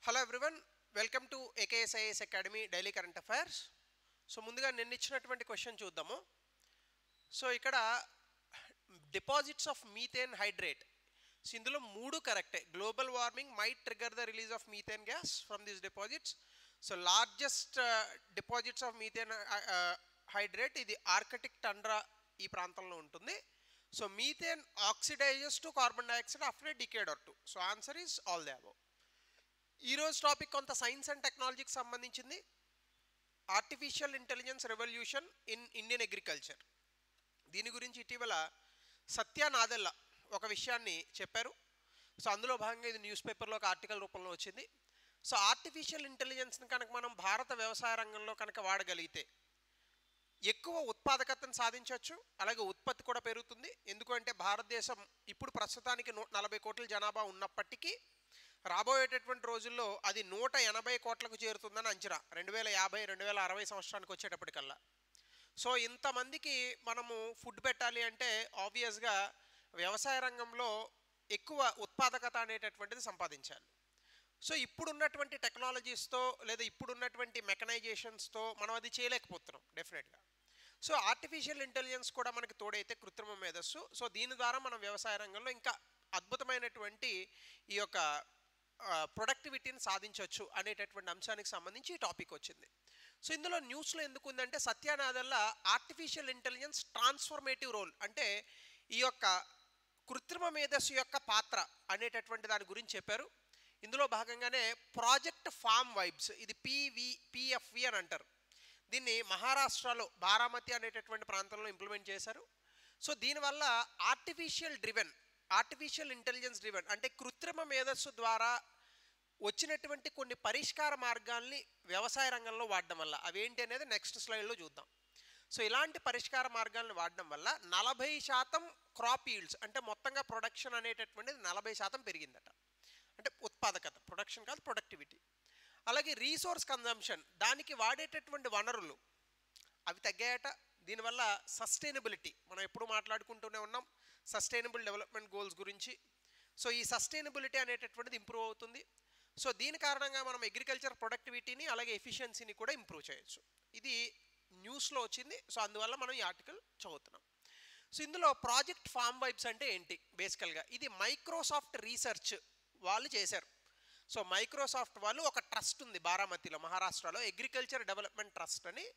Hello everyone, welcome to ఏకేఎస్ఐఎస్ academy daily current affairs. So ముందుగా నిన్న ఇచ్చినటువంటి క్వశ్చన్ చూద్దాము. సో ఇక్కడ deposits of methane hydrate, so ఇందులో మూడు కరెక్టే. Global warming might trigger the release of methane gas from these deposits. So largest deposits of methane hydrate ఇది Arctic tundra ఈ ప్రాంతంలో ఉంటుంది. So methane oxidises to carbon dioxide after a decade are two. So answer is all the above. ఈరోజు topic కొంత science and టెక్నాలజీకి సంబంధించింది. Artificial intelligence revolution in Indian agriculture. దీని గురించి ఇటీవల సత్య నాదెల్లా ఒక విషయాన్ని చెప్పారు. సో అందులో భాగంగా ఇది న్యూస్ పేపర్లో ఒక ఆర్టికల్ రూపంలో వచ్చింది. సో ఆర్టిఫిషియల్ ఇంటెలిజెన్స్ని కనుక మనం భారత వ్యవసాయ రంగంలో కనుక వాడగలిగితే ఎక్కువ ఉత్పాదకతను సాధించవచ్చు, అలాగే ఉత్పత్తి కూడా పెరుగుతుంది. ఎందుకంటే భారతదేశం ఇప్పుడు ప్రస్తుతానికి 140 కోట్ల జనాభా ఉన్నప్పటికీ రాబోయేటటువంటి రోజుల్లో అది 180 కోట్లకు చేరుతుందని అంచనా 2050-2060 సంవత్సరానికి వచ్చేటప్పటికల్లా. సో ఇంతమందికి మనము ఫుడ్ పెట్టాలి అంటే ఆబ్వియస్గా వ్యవసాయ రంగంలో ఎక్కువ ఉత్పాదకత అనేటటువంటిది సంపాదించాలి. సో ఇప్పుడున్నటువంటి టెక్నాలజీస్తో లేదా ఇప్పుడున్నటువంటి మెకనైజేషన్స్తో మనం అది చేయలేకపోతున్నాం డెఫినెట్గా. సో ఆర్టిఫిషియల్ ఇంటెలిజెన్స్ కూడా మనకి తోడైతే కృత్రిమ మేధస్సు, సో దీని ద్వారా మనం వ్యవసాయ రంగంలో ఇంకా అద్భుతమైనటువంటి ఈ యొక్క ప్రొడక్టివిటీని సాధించవచ్చు అనేటటువంటి అంశానికి సంబంధించి ఈ టాపిక్ వచ్చింది. సో ఇందులో న్యూస్లో ఎందుకు ఉందంటే Satya Nadella artificial intelligence transformative role, అంటే ఈ యొక్క కృత్రిమ మేధస్సు యొక్క పాత్ర అనేటటువంటి దాని గురించి చెప్పారు. ఇందులో భాగంగానే ప్రాజెక్ట్ ఫార్మ్ వైబ్స్, ఇది పిఎఫ్వి అని అంటారు. దీన్ని మహారాష్ట్రలో బారామతి అనేటటువంటి ప్రాంతంలో ఇంప్లిమెంట్ చేశారు. సో దీనివల్ల ఆర్టిఫిషియల్ ఇంటెలిజెన్స్ డ్రివెన్ అంటే కృత్రిమ మేధస్సు ద్వారా వచ్చినటువంటి కొన్ని పరిష్కార మార్గాల్ని వ్యవసాయ రంగంలో వాడడం వల్ల అవేంటి అనేది నెక్స్ట్ స్లైడ్లో చూద్దాం. సో ఇలాంటి పరిష్కార మార్గాలను వాడడం వల్ల 40% క్రాప్ ఈల్డ్స్, అంటే మొత్తంగా ప్రొడక్షన్ అనేటటువంటిది 40% పెరిగిందట. అంటే ఉత్పాదకత, ప్రొడక్షన్ కాదు ప్రొడక్టివిటీ. అలాగే రీసోర్స్ కన్జంప్షన్, దానికి వాడేటటువంటి వనరులు అవి తగ్గాయట. దీనివల్ల సస్టైనబిలిటీ, మనం ఎప్పుడు మాట్లాడుకుంటూనే ఉన్నాం సస్టైనబుల్ డెవలప్మెంట్ గోల్స్ గురించి. సో ఈ సస్టైనబిలిటీ అనేటటువంటిది ఇంప్రూవ్ అవుతుంది. సో దీని కారణంగా మనం అగ్రికల్చర్ ప్రొడక్టివిటీని అలాగే ఎఫిషియన్సీని కూడా ఇంప్రూవ్ చేయొచ్చు. ఇది న్యూస్లో వచ్చింది. సో అందువల్ల మనం ఈ ఆర్టికల్ చదువుతున్నాం. సో ఇందులో ప్రాజెక్ట్ ఫార్మ్ వైబ్స్ అంటే ఏంటి? బేసికల్గా ఇది మైక్రోసాఫ్ట్ రీసెర్చ్ వాళ్ళు చేశారు. సో మైక్రోసాఫ్ట్ వాళ్ళు ఒక ట్రస్ట్ ఉంది బారామతిలో మహారాష్ట్రలో, అగ్రికల్చర్ డెవలప్మెంట్ ట్రస్ట్ అని.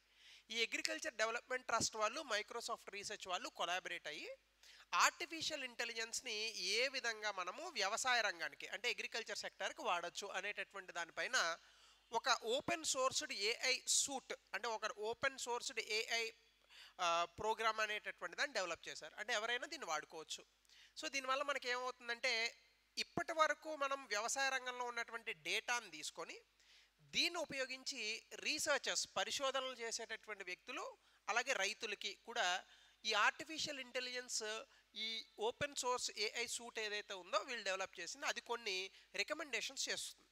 ఈ అగ్రికల్చర్ డెవలప్మెంట్ ట్రస్ట్ వాళ్ళు మైక్రోసాఫ్ట్ రీసెర్చ్ వాళ్ళు కొలాబరేట్ అయ్యి ఆర్టిఫిషియల్ ఇంటెలిజెన్స్ని ఏ విధంగా మనము వ్యవసాయ రంగానికి అంటే అగ్రికల్చర్ సెక్టర్కి వాడచ్చు అనేటటువంటి దానిపైన ఒక ఓపెన్ సోర్స్డ్ ఏఐ సూట్, అంటే ఒక ఓపెన్ సోర్స్డ్ ఏఐ ప్రోగ్రామ్ అనేటటువంటి దాన్ని డెవలప్ చేశారు. అంటే ఎవరైనా దీన్ని వాడుకోవచ్చు. సో దీనివల్ల మనకి ఏమవుతుందంటే ఇప్పటి వరకు మనం వ్యవసాయ రంగంలో ఉన్నటువంటి డేటాను తీసుకొని దీన్ని ఉపయోగించి రీసెర్చర్స్, పరిశోధనలు చేసేటటువంటి వ్యక్తులు అలాగే రైతులకి కూడా ఈ ఆర్టిఫిషియల్ ఇంటెలిజెన్స్ ఈ ఓపెన్ సోర్స్ ఏఐ సూట్ ఏదైతే ఉందో వీళ్ళు డెవలప్ చేసింది అది కొన్ని రికమెండేషన్స్ చేస్తుంది.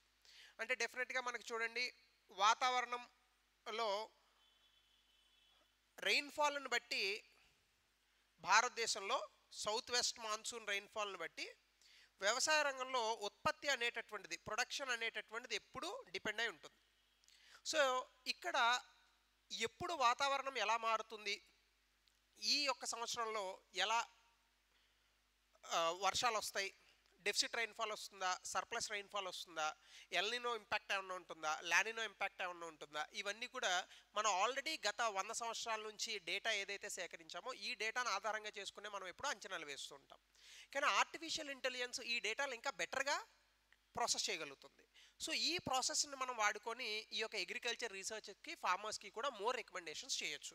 అంటే డెఫినెట్గా మనకి చూడండి, వాతావరణంలో రెయిన్ఫాల్ని బట్టి భారతదేశంలో సౌత్ వెస్ట్ మాన్సూన్ రెయిన్ఫాల్ని బట్టి వ్యవసాయ రంగంలో ఉత్పత్తి అనేటటువంటిది, ప్రొడక్షన్ అనేటటువంటిది ఎప్పుడూ డిపెండ్ అయి ఉంటుంది. సో ఇక్కడ ఎప్పుడు వాతావరణం ఎలా మారుతుంది, ఈ యొక్క సంవత్సరంలో ఎలా వర్షాలు వస్తాయి, డెఫిసిట్ రైన్ఫాల్ వస్తుందా, సర్ప్లస్ రైన్ఫాల్ వస్తుందా, ఎల్నినో ఇంపాక్ట్ ఏమన్నా ఉంటుందా, లానినో ఇంపాక్ట్ ఏమన్నా ఉంటుందా, ఇవన్నీ కూడా మనం ఆల్రెడీ గత 100 సంవత్సరాల నుంచి డేటా ఏదైతే సేకరించామో ఈ డేటాను ఆధారంగా చేసుకునే మనం ఎప్పుడూ అంచనాలు వేస్తూ ఉంటాం. కానీ ఆర్టిఫిషియల్ ఇంటెలిజెన్స్ ఈ డేటాలు ఇంకా బెటర్గా ప్రాసెస్ చేయగలుగుతుంది. సో ఈ ప్రాసెస్ని మనం వాడుకొని ఈ యొక్క అగ్రికల్చర్ రీసెర్చ్కి ఫార్మర్స్కి కూడా మోర్ రికమెండేషన్స్ చేయొచ్చు.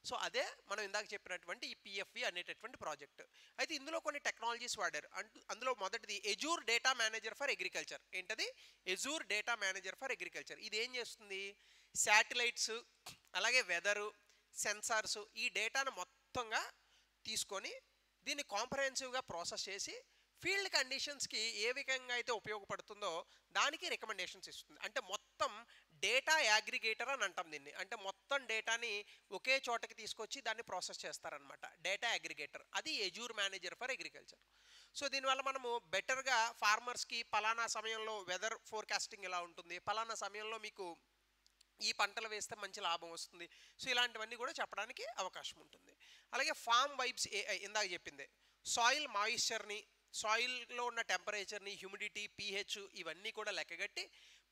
సో అదే మనం ఇందాక చెప్పినటువంటి ఈ పిఎఫ్వి అనేటటువంటి ప్రాజెక్ట్. అయితే ఇందులో కొన్ని టెక్నాలజీస్ వాడారు. అందులో మొదటిది Azure data manager for agriculture. ఏంటది? Azure data manager for agriculture. ఇది ఏం చేస్తుంది? శాటిలైట్స్ అలాగే వెదరు, సెన్సార్స్ ఈ డేటాను మొత్తంగా తీసుకొని దీన్ని కాంప్రహెన్సివ్గా ప్రాసెస్ చేసి ఫీల్డ్ కండిషన్స్కి ఏ విధంగా అయితే ఉపయోగపడుతుందో దానికి రికమెండేషన్స్ ఇస్తుంది. అంటే మొత్తం డేటా అగ్రిగేటర్ అని అంటాం దీన్ని. అంటే మొత్తం డేటాని ఒకే చోటకి తీసుకొచ్చి దాన్ని ప్రాసెస్ చేస్తారనమాట. డేటా అగ్రిగేటర్, అది Azure manager for agriculture. So దీనివల్ల మనము బెటర్గా ఫార్మర్స్కి పలానా సమయంలో వెదర్ ఫోర్కాస్టింగ్ ఎలా ఉంటుంది, పలానా సమయంలో మీకు ఈ పంటలు వేస్తే మంచి లాభం వస్తుంది, సో ఇలాంటివన్నీ కూడా చెప్పడానికి అవకాశం ఉంటుంది. అలాగే ఫామ్ వైబ్స్ ఏఐ ఇందాక చెప్పిందే, సాయిల్ మాయిశ్చర్ని, సాయిల్లో ఉన్న టెంపరేచర్ని, హ్యూమిడిటీ, పీహెచ్ ఇవన్నీ కూడా లెక్కగట్టి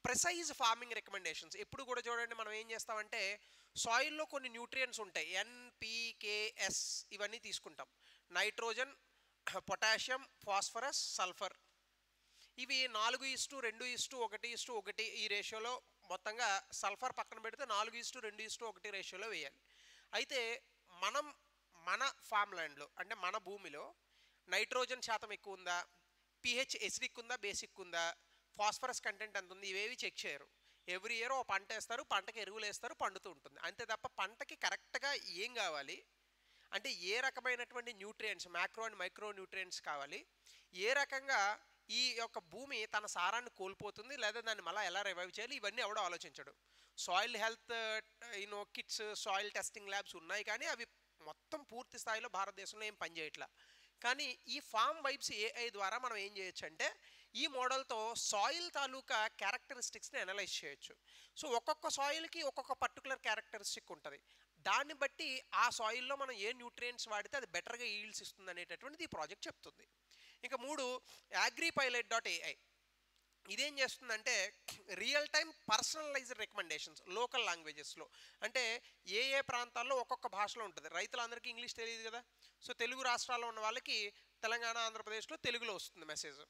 ప్రెసైజ్ ఫార్మింగ్ రికమెండేషన్స్. ఎప్పుడు కూడా చూడండి మనం ఏం చేస్తామంటే సాయిల్లో కొన్ని న్యూట్రియంట్స్ ఉంటాయి, NPKS ఇవన్నీ తీసుకుంటాం, నైట్రోజన్, పొటాషియం, ఫాస్ఫరస్, సల్ఫర్. ఇవి 4:2:1:1 ఈ రేషియోలో మొత్తంగా సల్ఫర్ పక్కన పెడితే 4:2:1 రేషియోలో వేయాలి. అయితే మన ఫామ్ ల్యాండ్లో అంటే మన భూమిలో నైట్రోజన్ శాతం ఎక్కువ ఉందా, పీహెచ్ ఎసిడిక్ ఉందా, బేసిక్ ఉందా, ఫాస్ఫరస్ కంటెంట్ ఎంత ఉంది, ఇవేవి చెక్ చేయరు. ఎవ్రీ ఇయర్ ఓ పంట వేస్తారు, పంటకి ఎరువులు వేస్తారు, పండుతూ ఉంటుంది అంతే తప్ప పంటకి కరెక్ట్గా ఏం కావాలి అంటే ఏ రకమైనటువంటి nutrients, macro and micro nutrients కావాలి, ఏ రకంగా ఈ యొక్క భూమి తన సారాన్ని కోల్పోతుంది లేదా దాన్ని మళ్ళీ ఎలా రివైవ్ చేయాలి, ఇవన్నీ ఎవడో ఆలోచించడు. Soil health kits, soil testing labs ఉన్నాయి కానీ అవి మొత్తం పూర్తి స్థాయిలో భారతదేశంలో ఏం పనిచేయట్లా. కానీ ఈ ఫామ్ వైబ్స్ ఏఐ ద్వారా మనం ఏం చేయొచ్చు అంటే ఈ మోడల్తో సాయిల్ తాలూకా క్యారెక్టరిస్టిక్స్ని అనలైజ్ చేయొచ్చు. సో ఒక్కొక్క సాయిల్కి ఒక్కొక్క పర్టికులర్ క్యారెక్టరిస్టిక్ ఉంటుంది, దాన్ని బట్టి ఆ సాయిల్లో మనం ఏ న్యూట్రియంట్స్ వాడితే అది బెటర్గా ఈల్డ్స్ ఇస్తుంది అనేటటువంటిది ఈ ప్రాజెక్ట్ చెప్తుంది. ఇంకా 3 agripilot.ai ఇదేం చేస్తుందంటే real time personalised recommendations local లాంగ్వేజెస్లో, అంటే ఏ ప్రాంతాల్లో ఒక్కొక్క భాషలో ఉంటుంది. రైతులందరికీ ఇంగ్లీష్ తెలియదు కదా, సో తెలుగు రాష్ట్రాల్లో ఉన్న వాళ్ళకి తెలంగాణ, ఆంధ్రప్రదేశ్లో తెలుగులో వస్తుంది మెసేజ్,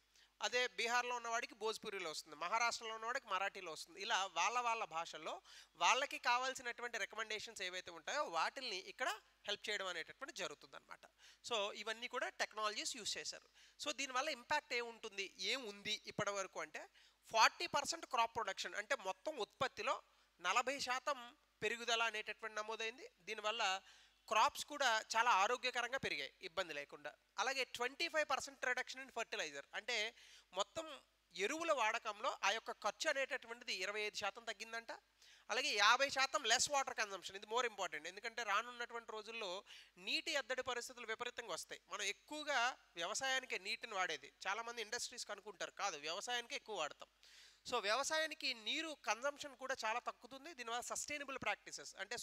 అదే బీహార్లో ఉన్నవాడికి భోజ్పురిలో వస్తుంది, మహారాష్ట్రలో ఉన్నవాడికి మరాఠీలో వస్తుంది. ఇలా వాళ్ళ భాషల్లో వాళ్ళకి కావాల్సినటువంటి రికమెండేషన్స్ ఏవైతే ఉంటాయో వాటిల్ని ఇక్కడ హెల్ప్ చేయడం అనేటటువంటి జరుగుతుంది అనమాట. సో ఇవన్నీ కూడా టెక్నాలజీస్ యూస్ చేశారు. సో దీనివల్ల ఇంపాక్ట్ ఏముంటుంది, ఏముంది ఇప్పటి వరకు అంటే 40% క్రాప్ ప్రొడక్షన్, అంటే మొత్తం ఉత్పత్తిలో 40% పెరుగుదల అనేటటువంటి నమోదైంది. దీనివల్ల క్రాప్స్ కూడా చాలా ఆరోగ్యకరంగా పెరిగాయి ఇబ్బంది లేకుండా. అలాగే 25% రిడక్షన్ ఇన్ ఫర్టిలైజర్, అంటే మొత్తం ఎరువుల వాడకంలో ఆ యొక్క ఖర్చు అనేటటువంటిది 25% తగ్గిందంట. అలాగే 50% లెస్ వాటర్ కన్జంప్షన్, ఇది మోర్ ఇంపార్టెంట్, ఎందుకంటే రానున్నటువంటి రోజుల్లో నీటి ఎద్దడి పరిస్థితులు విపరీతంగా వస్తాయి. మనం ఎక్కువగా వ్యవసాయానికి నీటిని వాడేది, చాలామంది ఇండస్ట్రీస్కి అనుకుంటారు, కాదు వ్యవసాయానికి ఎక్కువ వాడతాం. సో వ్యవసాయానికి నీరు కన్జంప్షన్ కూడా చాలా తగ్గుతుంది. దీనివల్ల సస్టైనబుల్ ప్రాక్టీసెస్ అంటే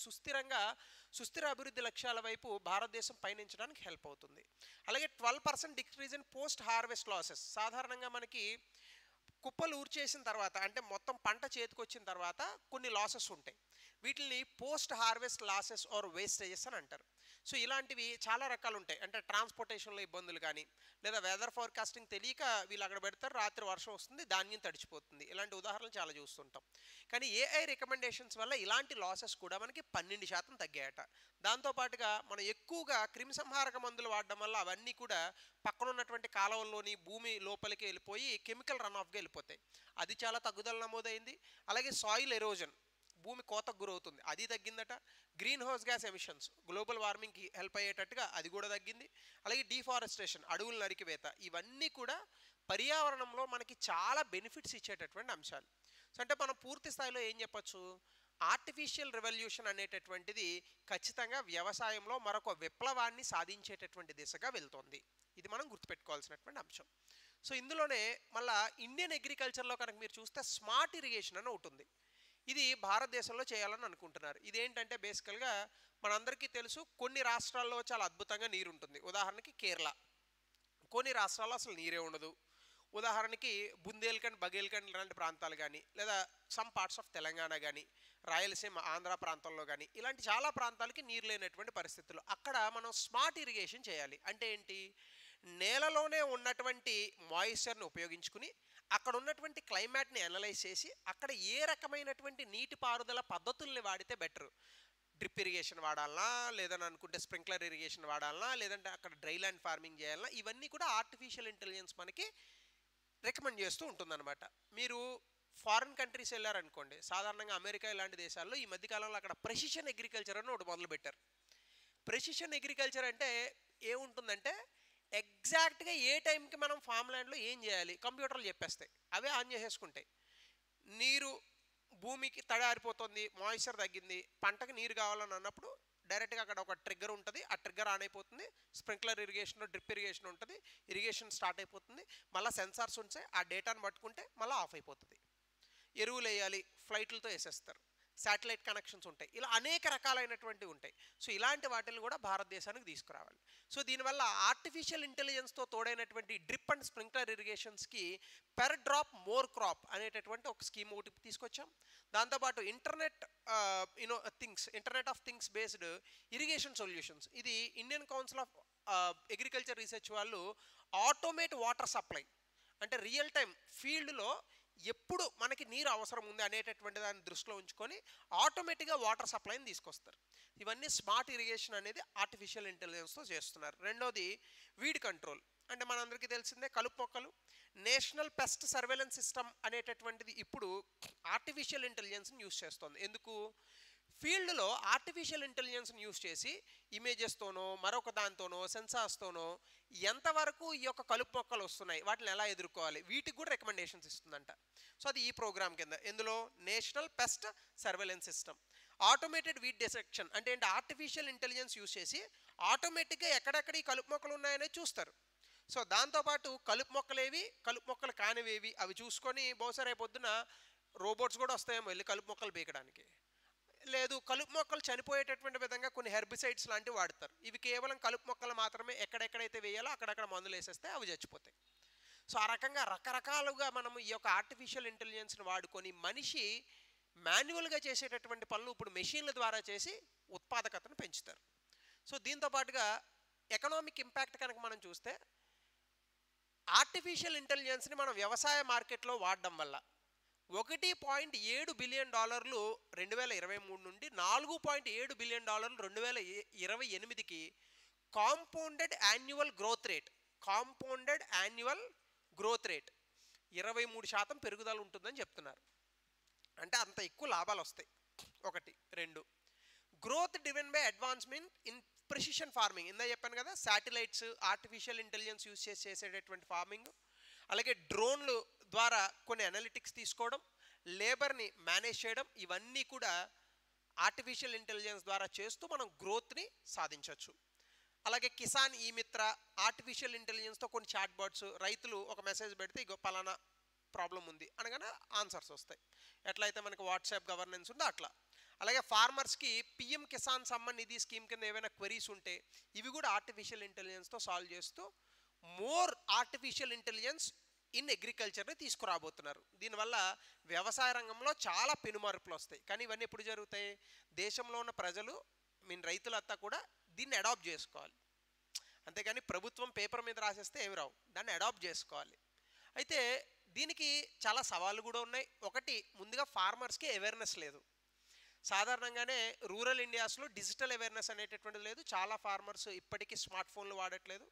సుస్థిర అభివృద్ధి లక్ష్యాల వైపు భారతదేశం పయనించడానికి హెల్ప్ అవుతుంది. అలాగే 12% decrease in post harvest losses. సాధారణంగా మనకి కుప్పలు ఊర్చేసిన తర్వాత అంటే మొత్తం పంట చేతికొచ్చిన తర్వాత కొన్ని లాసెస్ ఉంటాయి, వీటిని post harvest losses or wastages అని అంటారు. సో ఇలాంటివి చాలా రకాలు ఉంటాయి, అంటే ట్రాన్స్పోర్టేషన్లో ఇబ్బందులు కానీ, లేదా వెదర్ ఫోర్కాస్టింగ్ తెలియక వీళ్ళు అక్కడ పెడతారు, రాత్రి వర్షం వస్తుంది, ధాన్యం తడిచిపోతుంది, ఇలాంటి ఉదాహరణలు చాలా చూస్తుంటాం. కానీ ఏఐ రికమెండేషన్స్ వల్ల ఇలాంటి లాసెస్ కూడా మనకి 12% తగ్గాయట. దాంతోపాటుగా మనం ఎక్కువగా క్రిమిసంహారక మందులు వాడడం వల్ల అవన్నీ కూడా పక్కన ఉన్నటువంటి కాలువల్లోని భూమి లోపలికి వెళ్ళిపోయి కెమికల్ రన్ ఆఫ్గా వెళ్ళిపోతాయి, అది చాలా తగ్గుదల నమోదైంది. అలాగే సాయిల్ ఎరోజన్, భూమి కోతకు గురవుతుంది, అది తగ్గిందట. Green house gas emissions, global వార్మింగ్కి హెల్ప్ అయ్యేటట్టుగా అది కూడా తగ్గింది. అలాగే డిఫారెస్టేషన్, అడవులు నరికివేత, ఇవన్నీ కూడా పర్యావరణంలో మనకి చాలా బెనిఫిట్స్ ఇచ్చేటటువంటి అంశాలు. సో అంటే మనం పూర్తి స్థాయిలో ఏం చెప్పచ్చు, ఆర్టిఫిషియల్ రెవల్యూషన్ అనేటటువంటిది ఖచ్చితంగా వ్యవసాయంలో మరొక విప్లవాన్ని సాధించేటటువంటి దిశగా వెళ్తోంది, ఇది మనం గుర్తుపెట్టుకోవాల్సినటువంటి అంశం. సో ఇందులోనే మళ్ళీ ఇండియన్ అగ్రికల్చర్లో కనుక మీరు చూస్తే స్మార్ట్ ఇరిగేషన్ అని ఉంటుంది, ఇది భారతదేశంలో చేయాలని అనుకుంటున్నారు. ఇదేంటంటే బేసికల్గా మనందరికీ తెలుసు కొన్ని రాష్ట్రాల్లో చాలా అద్భుతంగా నీరు ఉంటుంది, ఉదాహరణకి కేరళ, కొన్ని రాష్ట్రాల్లో అసలు నీరే ఉండదు, ఉదాహరణకి బుందేల్ఖండ్, బఘేల్ఖండ్ లాంటి ప్రాంతాలు కానీ, లేదా సమ్ పార్ట్స్ ఆఫ్ తెలంగాణ కానీ, రాయలసీమ, ఆంధ్ర ప్రాంతంలో కానీ, ఇలాంటి చాలా ప్రాంతాలకి నీరు లేనటువంటి పరిస్థితులు. అక్కడ మనం స్మార్ట్ ఇరిగేషన్ చేయాలి. అంటే ఏంటి, నేలలోనే ఉన్నటువంటి మాయిశ్చర్ని ఉపయోగించుకుని అక్కడ ఉన్నటువంటి క్లైమేట్ని అనలైజ్ చేసి అక్కడ ఏ రకమైనటువంటి నీటిపారుదల పద్ధతుల్ని వాడితే బెటర్, డ్రిప్ ఇరిగేషన్ వాడాలనా, లేదని అనుకుంటే స్ప్రింక్లర్ ఇరిగేషన్ వాడాలనా, లేదంటే అక్కడ డ్రై ల్యాండ్ ఫార్మింగ్ చేయాలన్నా, ఇవన్నీ కూడా ఆర్టిఫిషియల్ ఇంటెలిజెన్స్ మనకి రికమెండ్ చేస్తూ ఉంటుందన్నమాట. మీరు ఫారిన్ కంట్రీస్ వెళ్ళారనుకోండి, సాధారణంగా అమెరికా ఇలాంటి దేశాల్లో ఈ మధ్యకాలంలో అక్కడ ప్రెసిషన్ అగ్రికల్చర్ అని ఒకటి మొదలుపెట్టారు. ప్రెసిషన్ అగ్రికల్చర్ అంటే ఏముంటుందంటే ఎగ్జాక్ట్గా ఏ టైంకి మనం ఫామ్ ల్యాండ్లో ఏం చేయాలి కంప్యూటర్లు చెప్పేస్తాయి, అవే ఆన్ చేసేసుకుంటాయి. నీరు భూమికి తడారిపోతుంది, మాయిశ్చర్ తగ్గింది, పంటకు నీరు కావాలని అన్నప్పుడు డైరెక్ట్గా అక్కడ ఒక ట్రిగ్గర్ ఉంటుంది, ఆ ట్రిగ్గర్ ఆన్ అయిపోతుంది, స్ప్రింక్లర్ ఇరిగేషన్ డ్రిప్ ఇరిగేషన్ ఉంటుంది, ఇరిగేషన్ స్టార్ట్ అయిపోతుంది, మళ్ళీ సెన్సార్స్ ఉంటాయి, ఆ డేటాను పట్టుకుంటే మళ్ళీ ఆఫ్ అయిపోతుంది. ఎరువులు వేయాలి, ఫ్లైట్లతో వేసేస్తారు, శాటిలైట్ కనెక్షన్స్ ఉంటాయి, ఇలా అనేక రకాలైనటువంటివి ఉంటాయి. సో ఇలాంటి వాటిని కూడా భారతదేశానికి తీసుకురావాలి. సో దీనివల్ల ఆర్టిఫిషియల్ ఇంటెలిజెన్స్తో తోడైనటువంటి డ్రిప్ అండ్ స్ప్రింక్లర్ ఇరిగేషన్స్కి పెర్ డ్రాప్ మోర్ క్రాప్ అనేటటువంటి ఒక స్కీమ్ ఒకటి తీసుకొచ్చాం. దాంతోపాటు internet of things based irrigation solutions, ఇది Indian council of agriculture research వాళ్ళు ఆటోమేట్ వాటర్ సప్లై, అంటే రియల్ టైం ఫీల్డ్లో ఎప్పుడు మనకి నీరు అవసరం ఉంది అనేటటువంటి దాన్ని దృష్టిలో ఉంచుకొని ఆటోమేటిక్గా వాటర్ సప్లైని తీసుకొస్తారు. ఇవన్నీ స్మార్ట్ ఇరిగేషన్ అనేది ఆర్టిఫిషియల్ ఇంటెలిజెన్స్తో చేస్తున్నారు. రెండోది వీడ్ కంట్రోల్, అంటే మనందరికీ తెలిసిందే కలుపు మొక్కలు. నేషనల్ పెస్ట్ సర్వేలెన్స్ సిస్టమ్ అనేటటువంటిది ఇప్పుడు ఆర్టిఫిషియల్ ఇంటెలిజెన్స్ని యూజ్ చేస్తుంది. ఎందుకు? ఫీల్డ్లో ఆర్టిఫిషియల్ ఇంటెలిజెన్స్ని యూజ్ చేసి ఇమేజెస్తోనో మరొక దాంతోనో సెన్సార్స్తోనో ఎంతవరకు ఈ యొక్క కలుపు మొక్కలు వస్తున్నాయి, వాటిని ఎలా ఎదుర్కోవాలి, వీటికి కూడా రికమెండేషన్స్ ఇస్తుందంట. సో అది ఈ ప్రోగ్రామ్ కింద. ఎందులో? National pest surveillance system. Automated weed detection అంటే ఏంటి? ఆర్టిఫిషియల్ ఇంటెలిజెన్స్ యూజ్ చేసి ఆటోమేటిక్గా ఎక్కడెక్కడ ఈ కలుపు మొక్కలు ఉన్నాయనేది చూస్తారు. సో దాంతోపాటు కలుపు మొక్కలేవి, కలుపు మొక్కలు కానివేవి అవి చూసుకొని బహుశా రేపొద్దున రోబోట్స్ కూడా వస్తాయేమో వెళ్ళి కలుపు మొక్కలు పీకడానికి. లేదు, కలుపు మొక్కలు చనిపోయేటటువంటి విధంగా కొన్ని హెర్బిసైడ్స్ లాంటివి వాడతారు. ఇవి కేవలం కలుపు మొక్కలు మాత్రమే, ఎక్కడెక్కడైతే వేయాలో అక్కడక్కడ మందులు వేసేస్తే అవి చచ్చిపోతాయి. సో ఆ రకంగా రకరకాలుగా మనము ఈ యొక్క ఆర్టిఫిషియల్ ఇంటెలిజెన్స్ని వాడుకొని మనిషి మాన్యువల్గా చేసేటటువంటి పనులు ఇప్పుడు మెషిన్ల ద్వారా చేసి ఉత్పాదకతను పెంచుతారు. సో దీంతో పాటుగా ఎకనామిక్ ఇంపాక్ట్ కనుక మనం చూస్తే ఆర్టిఫిషియల్ ఇంటెలిజెన్స్ని మనం వ్యవసాయ మార్కెట్లో వాడడం వల్ల $1.7 బిలియన్ 2023 నుండి $4.7 బిలియన్ 2028కి కాంపౌండెడ్ యాన్యువల్ గ్రోత్ రేట్ 23% పెరుగుదల ఉంటుందని చెప్తున్నారు. అంటే అంత ఎక్కువ లాభాలు వస్తాయి. ఒకటి. రెండు, growth driven by advancement in precision farming. ఇందా చెప్పాను కదా, శాటిలైట్స్, ఆర్టిఫిషియల్ ఇంటెలిజెన్స్ యూజ్ చేసి చేసేటటువంటి ఫార్మింగ్, అలాగే డ్రోన్లు ద్వారా కొన్ని అనలిటిక్స్ తీసుకోవడం, లేబర్ని మేనేజ్ చేయడం, ఇవన్నీ కూడా ఆర్టిఫిషియల్ ఇంటెలిజెన్స్ ద్వారా చేస్తూ మనం గ్రోత్ని సాధించవచ్చు. అలాగే కిసాన్ ఈ మిత్ర ఆర్టిఫిషియల్ ఇంటెలిజెన్స్తో కొన్ని చాట్ బాట్స్, రైతులు ఒక మెసేజ్ పెడితే ఇగో పలానా ప్రాబ్లం ఉంది అనగానే ఆన్సర్స్ వస్తాయి, ఎట్లయితే మనకి వాట్సాప్ గవర్నెన్స్ ఉందో అట్లా. అలాగే ఫార్మర్స్కి పిఎం కిసాన్ సమ్మాన్ నిధి స్కీమ్ కింద ఏవైనా క్వరీస్ ఉంటే ఇవి కూడా ఆర్టిఫిషియల్ ఇంటెలిజెన్స్తో సాల్వ్ చేస్తూ మోర్ ఆర్టిఫిషియల్ ఇంటెలిజెన్స్ ఇన్ అగ్రికల్చర్ని తీసుకురాబోతున్నారు. దీనివల్ల వ్యవసాయ రంగంలో చాలా పెనుమార్పులు వస్తాయి. కానీ ఇవన్నీ ఎప్పుడు జరుగుతాయి? దేశంలో ఉన్న ప్రజలు, రైతులంతా కూడా దీన్ని అడాప్ట్ చేసుకోవాలి. అంతేగాని ప్రభుత్వం పేపర్ మీద రాసేస్తే ఏమి రావు, దాన్ని అడాప్ట్ చేసుకోవాలి. అయితే దీనికి చాలా సవాళ్ళు కూడా ఉన్నాయి. ఒకటి, ముందుగా ఫార్మర్స్కి అవేర్నెస్ లేదు. సాధారణంగానే రూరల్ ఇండియాస్లో డిజిటల్ అవేర్నెస్ అనేటటువంటిది లేదు. చాలా ఫార్మర్స్ ఇప్పటికీ స్మార్ట్ ఫోన్లు వాడట్లేదు.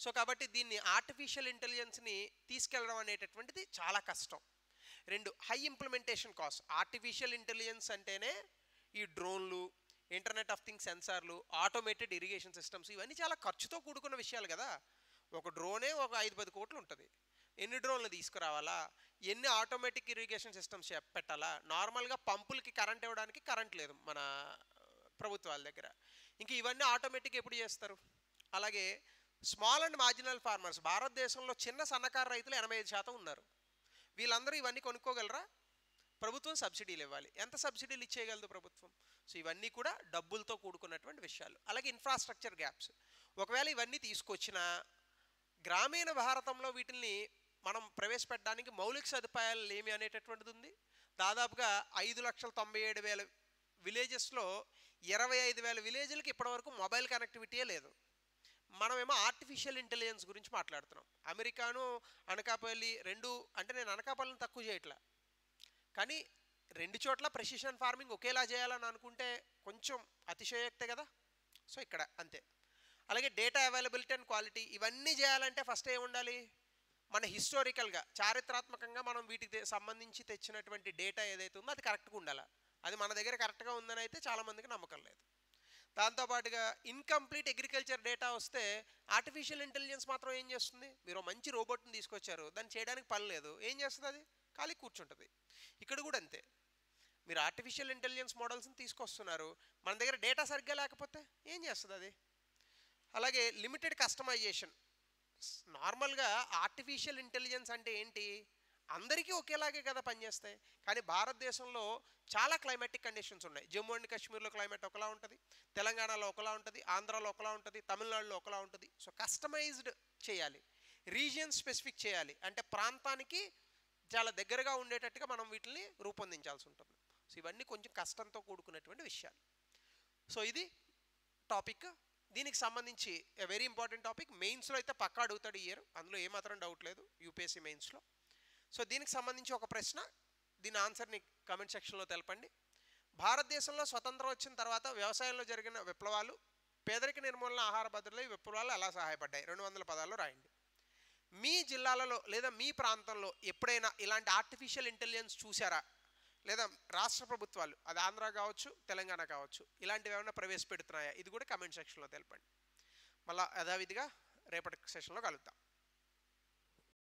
సో కాబట్టి దీన్ని ఆర్టిఫిషియల్ ఇంటెలిజెన్స్ని తీసుకెళ్ళడం అనేటటువంటిది చాలా కష్టం. రెండు, high implementation cost. Artificial intelligence అంటేనే ఈ డ్రోన్లు, ఇంటర్నెట్ ఆఫ్ థింగ్స్ సెన్సార్లు, ఆటోమేటెడ్ ఇరిగేషన్ సిస్టమ్స్, ఇవన్నీ చాలా ఖర్చుతో కూడుకున్న విషయాలు కదా. ఒక డ్రోనే ఒక 5-10 కోట్లు ఉంటుంది. ఎన్ని డ్రోన్లు తీసుకురావాలా, ఎన్ని ఆటోమేటిక్ ఇరిగేషన్ సిస్టమ్స్ పెట్టాలా, నార్మల్గా పంపులకి కరెంట్ ఇవ్వడానికి కరెంట్ లేదు మన ప్రభుత్వాల దగ్గర, ఇంక ఇవన్నీ ఆటోమేటిక్ ఎప్పుడు చేస్తారు? అలాగే స్మాల్ అండ్ మార్జినల్ ఫార్మర్స్, భారతదేశంలో చిన్న సన్నకారు రైతులు 85% ఉన్నారు. వీళ్ళందరూ ఇవన్నీ కొనుక్కోగలరా? ప్రభుత్వం సబ్సిడీలు ఇవ్వాలి. ఎంత సబ్సిడీలు ఇచ్చేయగలదు ప్రభుత్వం? సో ఇవన్నీ కూడా డబ్బులతో కూడుకున్నటువంటి విషయాలు. అలాగే ఇన్ఫ్రాస్ట్రక్చర్ గ్యాప్స్. ఒకవేళ ఇవన్నీ తీసుకొచ్చినా గ్రామీణ భారతంలో వీటిని మనం ప్రవేశపెట్టడానికి మౌలిక సదుపాయాలు ఏమి అనేటటువంటిది ఉంది. దాదాపుగా 5,97,000 విలేజెస్లో 25,000 విలేజ్లకి ఇప్పటివరకు మొబైల్ కనెక్టివిటీయే లేదు. మనమేమో ఆర్టిఫిషియల్ ఇంటెలిజెన్స్ గురించి మాట్లాడుతున్నాం. అమెరికాను అనకాపల్లి రెండు, అంటే నేను అనకాపల్లిని తక్కువ చేయట్లా, కానీ రెండు చోట్ల ప్రెసిషన్ ఫార్మింగ్ ఒకేలా చేయాలని అనుకుంటే కొంచెం అతిశయోక్తే కదా. సో ఇక్కడ అంతే. అలాగే డేటా అవైలబిలిటీ అండ్ క్వాలిటీ, ఇవన్నీ చేయాలంటే ఫస్ట్ ఏమి ఉండాలి? మన హిస్టారికల్గా, చారిత్రాత్మకంగా మనం వీటికి సంబంధించి తెచ్చినటువంటి డేటా ఏదైతే ఉందో అది కరెక్ట్గా ఉండాలి. అది మన దగ్గర కరెక్ట్గా ఉందని అయితే చాలామందికి నమ్మకం లేదు. దాంతోపాటుగా ఇన్కంప్లీట్ అగ్రికల్చర్ డేటా వస్తే ఆర్టిఫిషియల్ ఇంటెలిజెన్స్ మాత్రం ఏం చేస్తుంది? మీరు మంచి రోబోట్ని తీసుకొచ్చారు, దాన్ని చేయడానికి పని లేదు, ఏం చేస్తుంది? అది ఖాళీ కూర్చుంటుంది. ఇక్కడ కూడా అంతే. మీరు ఆర్టిఫిషియల్ ఇంటెలిజెన్స్ మోడల్స్ని తీసుకొస్తున్నారు, మన దగ్గర డేటా సరిగ్గా లేకపోతే ఏం చేస్తుంది అది? అలాగే లిమిటెడ్ కస్టమైజేషన్. నార్మల్గా ఆర్టిఫిషియల్ ఇంటెలిజెన్స్ అంటే ఏంటి, అందరికీ ఒకేలాగే కదా పనిచేస్తాయి. కానీ భారతదేశంలో చాలా క్లైమాటిక్ కండిషన్స్ ఉన్నాయి. జమ్మూ అండ్ కాశ్మీర్లో క్లైమేట్ ఒకలా ఉంటుంది, తెలంగాణలో ఒకలా ఉంటుంది, ఆంధ్రాలో ఒకలా ఉంటుంది, తమిళనాడులో ఒకలా ఉంటుంది. సో కస్టమైజ్డ్ చేయాలి, రీజియన్ స్పెసిఫిక్ చేయాలి, అంటే ప్రాంతానికి చాలా దగ్గరగా ఉండేటట్టుగా మనం వీటిని రూపొందించాల్సి ఉంటుంది. సో ఇవన్నీ కొంచెం కష్టంతో కూడుకున్నటువంటి విషయాలు. సో ఇది టాపిక్. దీనికి సంబంధించి వెరీ ఇంపార్టెంట్ టాపిక్. మెయిన్స్లో అయితే పక్కా అడుగుతాడు ఈ ఇయర్, అందులో ఏమాత్రం డౌట్ లేదు, యూపీఎస్సీ మెయిన్స్లో. సో దీనికి సంబంధించి ఒక ప్రశ్న, దీని ఆన్సర్ని కమెంట్ సెక్షన్లో తెలపండి. భారతదేశంలో స్వతంత్రం వచ్చిన తర్వాత వ్యవసాయంలో జరిగిన విప్లవాలు, పేదరిక నిర్మూలన, ఆహార భద్రతలో ఈ విప్లవాలు ఎలా సహాయపడ్డాయి? 200 పదాల్లో రాయండి. మీ జిల్లాలలో లేదా మీ ప్రాంతంలో ఎప్పుడైనా ఇలాంటి ఆర్టిఫిషియల్ ఇంటెలిజెన్స్ చూసారా? లేదా రాష్ట్ర ప్రభుత్వాలు, అది ఆంధ్ర కావచ్చు, తెలంగాణ కావచ్చు, ఇలాంటివి ఏమైనా ప్రవేశపెడుతున్నాయా? ఇది కూడా కమెంట్ సెక్షన్లో తెలపండి. మళ్ళీ యథావిధిగా రేపటి సెషన్లో కలుద్దాం.